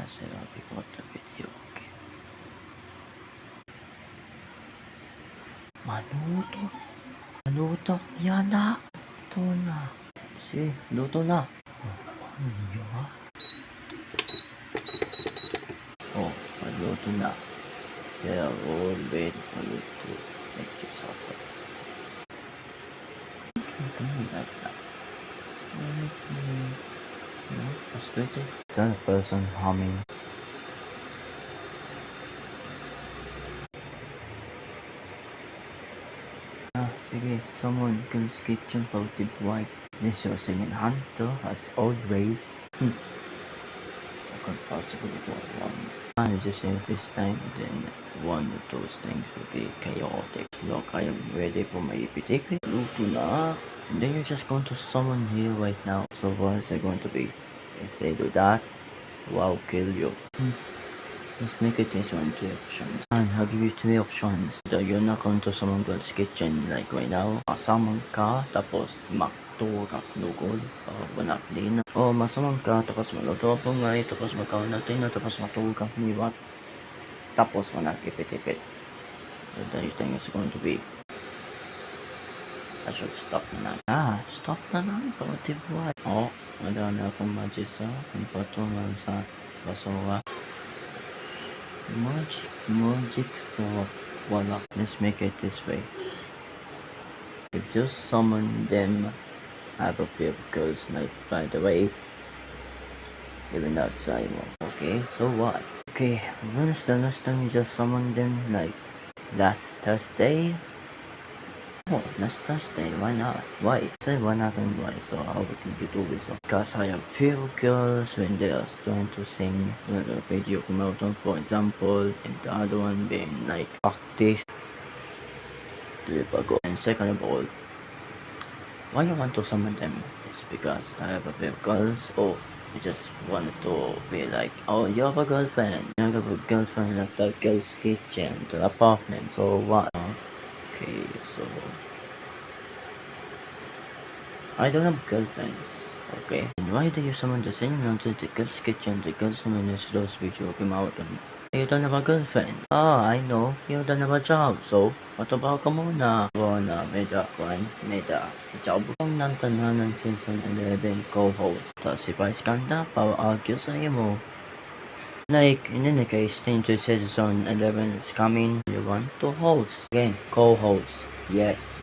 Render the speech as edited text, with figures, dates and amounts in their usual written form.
said I'll record the video. Okay. Maluto. Maluto. Yan na. Luto na. Si, luto na. Ano ninyo ha? Oh, maluto na. They're all ready for you to make your supper. Something like that. You know, frustrated. Then a person humming. Sige, someone Girl's Kitchen voted white. This was singing Hunter as always. I can't possibly go wrong. I just say this time, then one of those things will be chaotic. Look, I am ready for my epic. Luto na. And then you're just going to summon here right now. So what is it going to be? I say do that. Wow, kill you. Let's make it this one, 3 options. And I'll give you 3 options. So you're not going to summon Girl's Kitchen like right now. Summon ka, tapos magturap lugol. Banak din. O masamang ka, tapos maluto po ngay, tapos magkaon natin na, tapos matulog kang niwat. Tapos manakipit-ipit. So that you think it's going to be. I should stop na. Stop na lang. Positive white. Oh, wala na akong magisa. Ang patungan sa basura. Magic, so voila. Let's make it this way. If you summon them, I have a few girls, like, by the way, even outside. Okay, so what? Okay, when is the last time you just summoned them? Like, last Thursday? Oh, last Thursday, why not? Why? Say why not and why? So how can you do this? Because I have few girls when they are trying to sing when the video come out on, for example, and the other one being like practice to ago. And second of all, why you want to summon them? It's because I have a few girls, or you just wanted to be like, oh, you have a girlfriend. You have a girlfriend at the Girl's Kitchen, the apartment, so what? Okay, so I don't have girlfriends, okay? And why do you summon the same to the Girl's Kitchen? The girls summon those video came out and you don't have a girlfriend. I know, you don't have a job, so matabaho ka muna. Na meda job. Ang nantananan season 11 co-host. Tapos si Vice Ganda, pa-argue sa mo. Like, in any case, into season 11 is coming. You want to host. Again, co-host. Yes.